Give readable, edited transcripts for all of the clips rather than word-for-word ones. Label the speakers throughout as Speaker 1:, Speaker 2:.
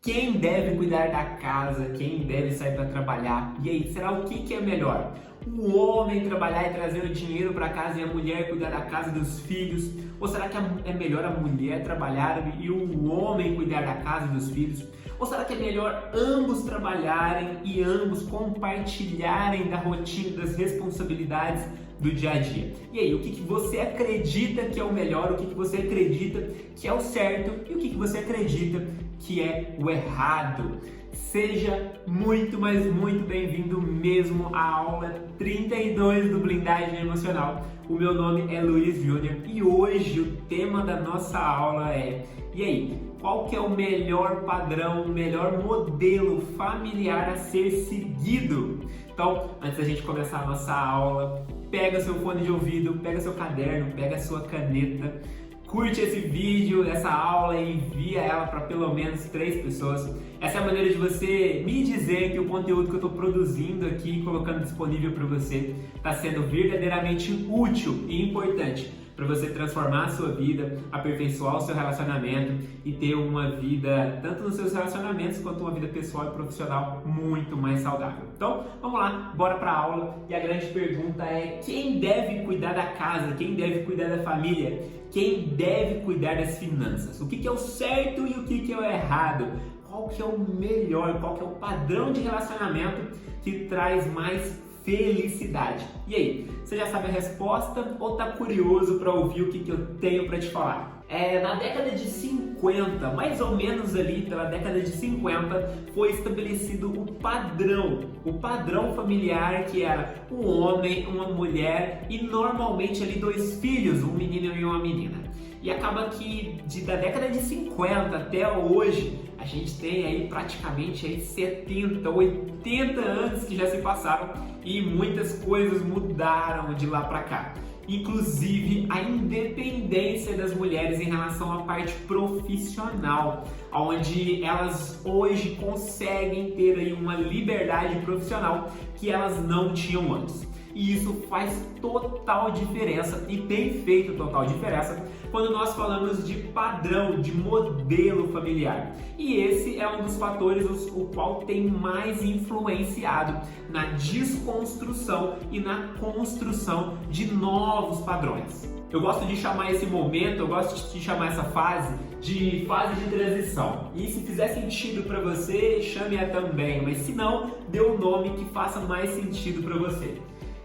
Speaker 1: Quem deve cuidar da casa? Quem deve sair para trabalhar? E aí, será o que é melhor? O homem trabalhar e trazer o dinheiro para casa e a mulher cuidar da casa e dos filhos? Ou será que é melhor a mulher trabalhar e o homem cuidar da casa e dos filhos? Ou será que é melhor ambos trabalharem e ambos compartilharem da rotina, das responsabilidades do dia a dia? E aí, o que você acredita que é o melhor, o que você acredita que é o certo e o que você acredita que é o errado? Seja muito, mas muito bem-vindo mesmo à aula 32 do Blindagem Emocional. O meu nome é Luiz Júnior e hoje o tema da nossa aula é: e aí, qual que é o melhor padrão, o melhor modelo familiar a ser seguido? Então, antes da gente começar a nossa aula, pega seu fone de ouvido, pega seu caderno, pega sua caneta, curte esse vídeo, essa aula e envia ela para pelo menos 3 pessoas. Essa é a maneira de você me dizer que o conteúdo que eu estou produzindo aqui, colocando disponível para você, está sendo verdadeiramente útil e importante para você transformar a sua vida, aperfeiçoar o seu relacionamento e ter uma vida, tanto nos seus relacionamentos quanto uma vida pessoal e profissional muito mais saudável. Então, vamos lá, bora para a aula. E a grande pergunta é: quem deve cuidar da casa? Quem deve cuidar da família? Quem deve cuidar das finanças? O que é o certo e o que é o errado? Qual que é o melhor? Qual que é o padrão de relacionamento que traz mais felicidade? E aí, você já sabe a resposta ou tá curioso para ouvir o que eu tenho para te falar? Na década de 50, mais ou menos ali pela década de 50, foi estabelecido o padrão familiar, que era um homem, uma mulher e normalmente ali 2 filhos, um menino e uma menina. E acaba que da década de 50 até hoje, a gente tem aí praticamente aí 70, 80 anos que já se passaram e muitas coisas mudaram de lá para cá. Inclusive a independência das mulheres em relação à parte profissional, onde elas hoje conseguem ter aí uma liberdade profissional que elas não tinham antes. E isso faz total diferença e tem feito total diferença quando nós falamos de padrão, de modelo familiar. E esse é um dos fatores o qual tem mais influenciado na desconstrução e na construção de novos padrões. Eu gosto de chamar esse momento, eu gosto de chamar essa fase de fase de transição. E se fizer sentido para você, chame-a também, mas se não, dê um nome que faça mais sentido para você.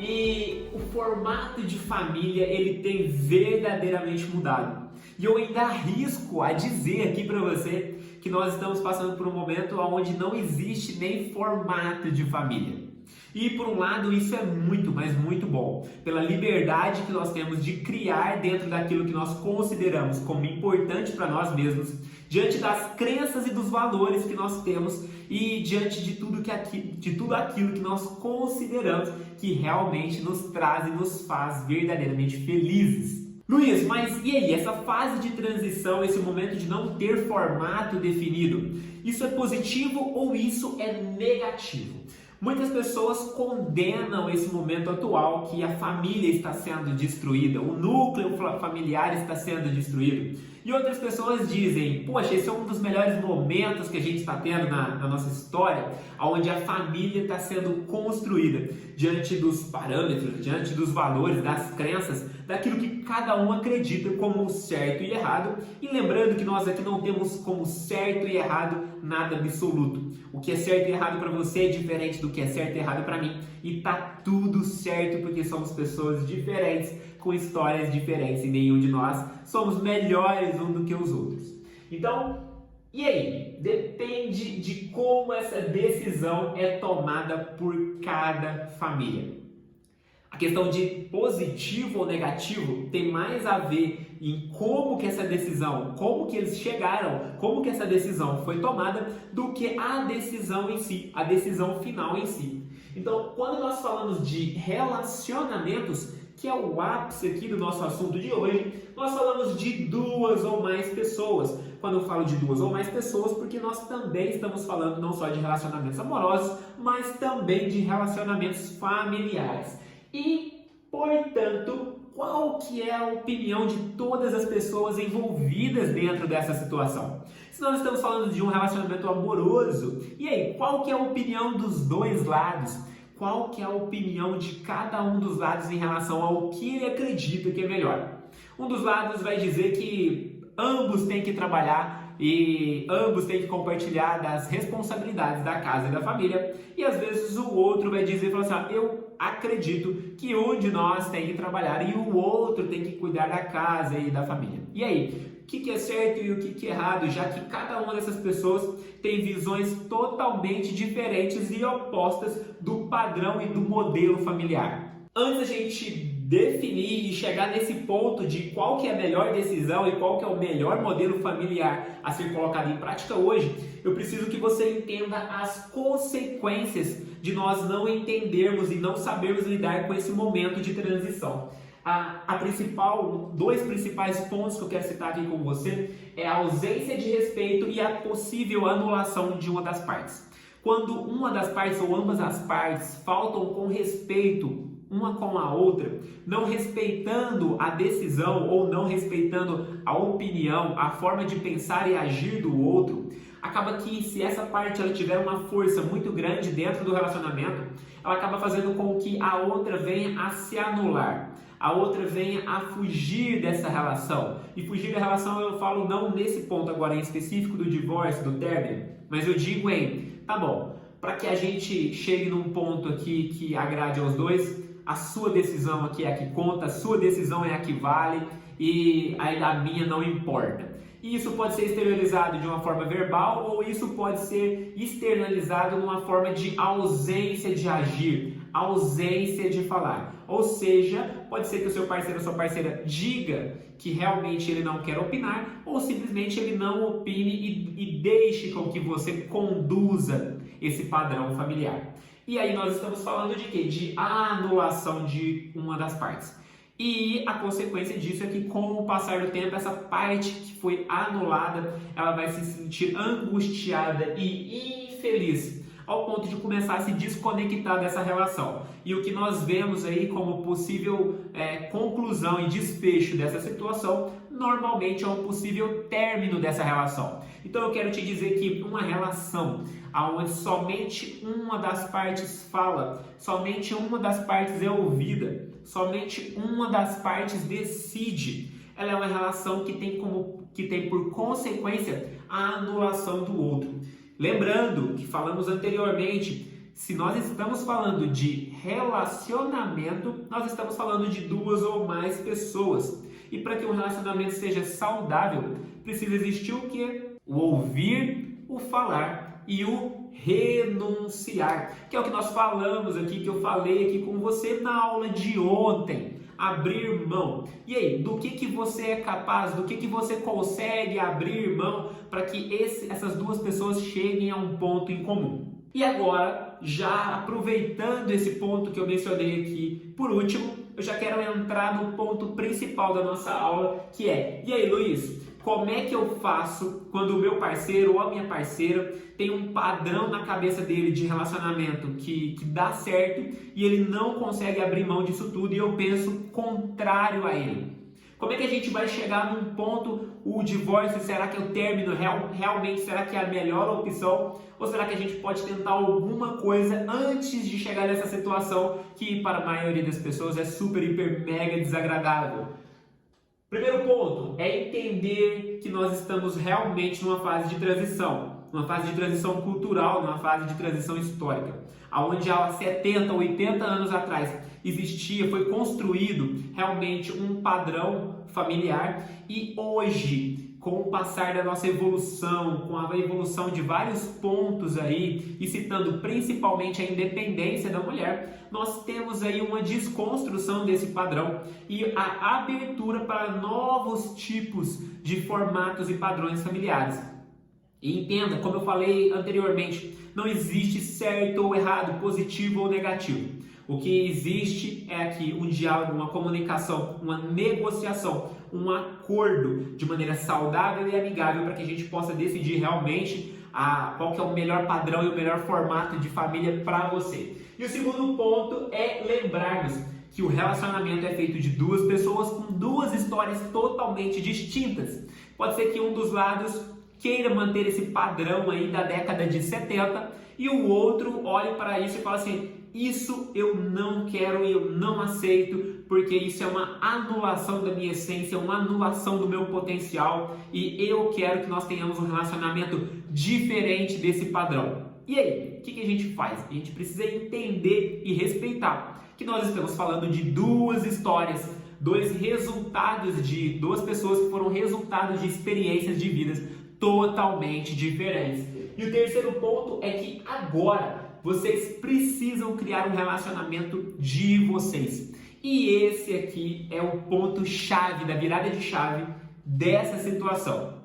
Speaker 1: E o formato de família, ele tem verdadeiramente mudado. E eu ainda arrisco a dizer aqui para você que nós estamos passando por um momento onde não existe nem formato de família. E por um lado isso é muito, mas muito bom, pela liberdade que nós temos de criar dentro daquilo que nós consideramos como importante para nós mesmos, diante das crenças e dos valores que nós temos e diante de tudo aquilo que nós consideramos que realmente nos traz e nos faz verdadeiramente felizes. Luiz, mas e aí, essa fase de transição, esse momento de não ter formato definido, isso é positivo ou isso é negativo? Muitas pessoas condenam esse momento atual que a família está sendo destruída, o núcleo familiar está sendo destruído. E outras pessoas dizem: poxa, esse é um dos melhores momentos que a gente está tendo na nossa história, onde a família está sendo construída diante dos parâmetros, diante dos valores, das crenças, daquilo que cada um acredita como certo e errado. E lembrando que nós aqui não temos como certo e errado nada absoluto. O que é certo e errado para você é diferente do que é certo e errado para mim. E tá tudo certo porque somos pessoas diferentes, com histórias diferentes, e nenhum de nós somos melhores um do que os outros. Então, e aí? Depende de como essa decisão é tomada por cada família. A questão de positivo ou negativo tem mais a ver em como que essa decisão, como que eles chegaram, como que essa decisão foi tomada, do que a decisão em si, a decisão final em si. Então, quando nós falamos de relacionamentos, que é o ápice aqui do nosso assunto de hoje, nós falamos de 2 ou mais pessoas. Quando eu falo de 2 ou mais pessoas, porque nós também estamos falando não só de relacionamentos amorosos, mas também de relacionamentos familiares. E, portanto, qual que é a opinião de todas as pessoas envolvidas dentro dessa situação? Se nós estamos falando de um relacionamento amoroso, e aí, qual que é a opinião dos dois lados? Qual que é a opinião de cada um dos lados em relação ao que ele acredita que é melhor? Um dos lados vai dizer que ambos têm que trabalhar e ambos têm que compartilhar das responsabilidades da casa e da família, e às vezes o outro vai dizer, eu acredito que um de nós tem que trabalhar e o outro tem que cuidar da casa e da família. E aí, o que é certo e o que é errado, já que cada uma dessas pessoas tem visões totalmente diferentes e opostas do padrão e do modelo familiar. Antes da gente definir e chegar nesse ponto de qual que é a melhor decisão e qual que é o melhor modelo familiar a ser colocado em prática hoje, eu preciso que você entenda as consequências de nós não entendermos e não sabermos lidar com esse momento de transição. Dois principais pontos que eu quero citar aqui com você é a ausência de respeito e a possível anulação de uma das partes. Quando uma das partes ou ambas as partes faltam com respeito uma com a outra, não respeitando a decisão ou não respeitando a opinião, a forma de pensar e agir do outro, acaba que se essa parte ela tiver uma força muito grande dentro do relacionamento, ela acaba fazendo com que a outra venha a se anular, a outra venha a fugir dessa relação. E fugir da relação eu falo não nesse ponto agora em específico do divórcio, do término, mas eu digo tá bom, para que a gente chegue num ponto aqui que agrade aos dois, a sua decisão aqui é a que conta, a sua decisão é a que vale e a minha não importa. E isso pode ser exteriorizado de uma forma verbal ou isso pode ser externalizado numa forma de ausência de agir, ausência de falar. Ou seja, pode ser que o seu parceiro ou sua parceira diga que realmente ele não quer opinar ou simplesmente ele não opine e deixe com que você conduza esse padrão familiar. E aí nós estamos falando de quê? De anulação de uma das partes. E a consequência disso é que com o passar do tempo, essa parte que foi anulada, ela vai se sentir angustiada e infeliz, ao ponto de começar a se desconectar dessa relação. E o que nós vemos aí como possível conclusão e desfecho dessa situação, normalmente é um possível término dessa relação. Então eu quero te dizer que uma relação onde somente uma das partes fala, somente uma das partes é ouvida, somente uma das partes decide, ela é uma relação que tem por consequência a anulação do outro. Lembrando que falamos anteriormente, se nós estamos falando de relacionamento, nós estamos falando de duas ou mais pessoas. E para que um relacionamento seja saudável, precisa existir o quê? O ouvir, o falar e o renunciar, que é o que nós falamos aqui, que eu falei aqui com você na aula de ontem. Abrir mão. E aí, do que você é capaz, do que você consegue abrir mão para que essas duas pessoas cheguem a um ponto em comum? E agora, já aproveitando esse ponto que eu mencionei aqui, por último, eu já quero entrar no ponto principal da nossa aula, que é, e aí Luiz, como é que eu faço quando o meu parceiro ou a minha parceira tem um padrão na cabeça dele de relacionamento que dá certo e ele não consegue abrir mão disso tudo e eu penso contrário a ele? Como é que a gente vai chegar num ponto, o divórcio, será que é o término realmente, será que é a melhor opção? Ou será que a gente pode tentar alguma coisa antes de chegar nessa situação que para a maioria das pessoas é super, hiper, mega desagradável? Primeiro ponto é entender que nós estamos realmente numa fase de transição, numa fase de transição cultural, numa fase de transição histórica, onde há 70, 80 anos atrás foi construído realmente um padrão familiar e hoje, com o passar da nossa evolução, com a evolução de vários pontos aí, e citando principalmente a independência da mulher, nós temos aí uma desconstrução desse padrão e a abertura para novos tipos de formatos e padrões familiares. E entenda, como eu falei anteriormente, não existe certo ou errado, positivo ou negativo. O que existe é aqui um diálogo, uma comunicação, uma negociação, um acordo de maneira saudável e amigável para que a gente possa decidir realmente qual que é o melhor padrão e o melhor formato de família para você. E o segundo ponto é lembrarmos que o relacionamento é feito de duas pessoas com duas histórias totalmente distintas. Pode ser que um dos lados queira manter esse padrão aí da década de 70 e o outro olhe para isso e fala assim: isso eu não quero e eu não aceito, porque isso é uma anulação da minha essência, uma anulação do meu potencial e eu quero que nós tenhamos um relacionamento diferente desse padrão. E aí, o que a gente faz? A gente precisa entender e respeitar que nós estamos falando de duas histórias, dois resultados de duas pessoas que foram resultados de experiências de vidas totalmente diferentes. E o terceiro ponto é que agora vocês precisam criar um relacionamento de vocês. E esse aqui é o ponto-chave da virada de chave dessa situação.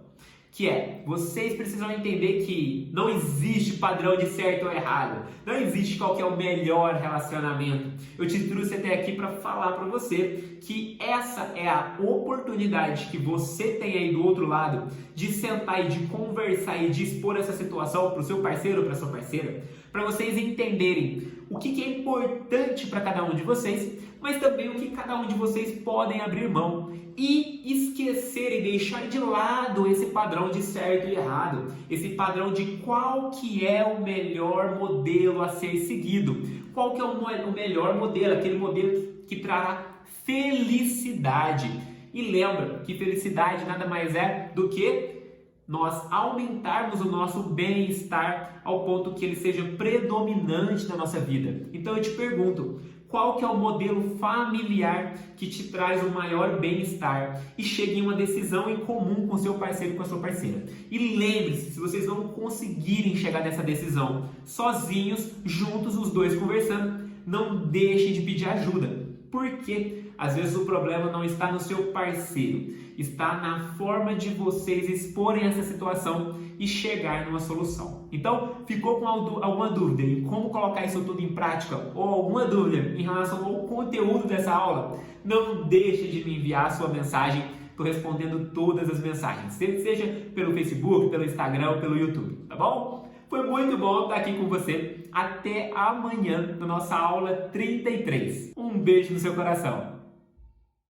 Speaker 1: Que é, vocês precisam entender que não existe padrão de certo ou errado. Não existe qual que é o melhor relacionamento. Eu te trouxe até aqui para falar para você que essa é a oportunidade que você tem aí do outro lado de sentar e de conversar e de expor essa situação para o seu parceiro ou para sua parceira, para vocês entenderem o que é importante para cada um de vocês, mas também o que cada um de vocês podem abrir mão e esquecer e deixar de lado esse padrão de certo e errado, esse padrão de qual que é o melhor modelo a ser seguido, qual que é o melhor modelo, aquele modelo que trará felicidade. E lembra que felicidade nada mais é do que nós aumentarmos o nosso bem-estar ao ponto que ele seja predominante na nossa vida. Então eu te pergunto, qual que é o modelo familiar que te traz o maior bem-estar e chegue em uma decisão em comum com seu parceiro e com a sua parceira. E lembre-se, se vocês não conseguirem chegar nessa decisão sozinhos, juntos, os dois conversando, não deixem de pedir ajuda. Por quê? Às vezes o problema não está no seu parceiro, está na forma de vocês exporem essa situação e chegar numa solução. Então, ficou com alguma dúvida em como colocar isso tudo em prática ou alguma dúvida em relação ao conteúdo dessa aula? Não deixe de me enviar a sua mensagem. Estou respondendo todas as mensagens, seja pelo Facebook, pelo Instagram ou pelo YouTube, tá bom? Foi muito bom estar aqui com você. Até amanhã na nossa aula 33. Um beijo no seu coração.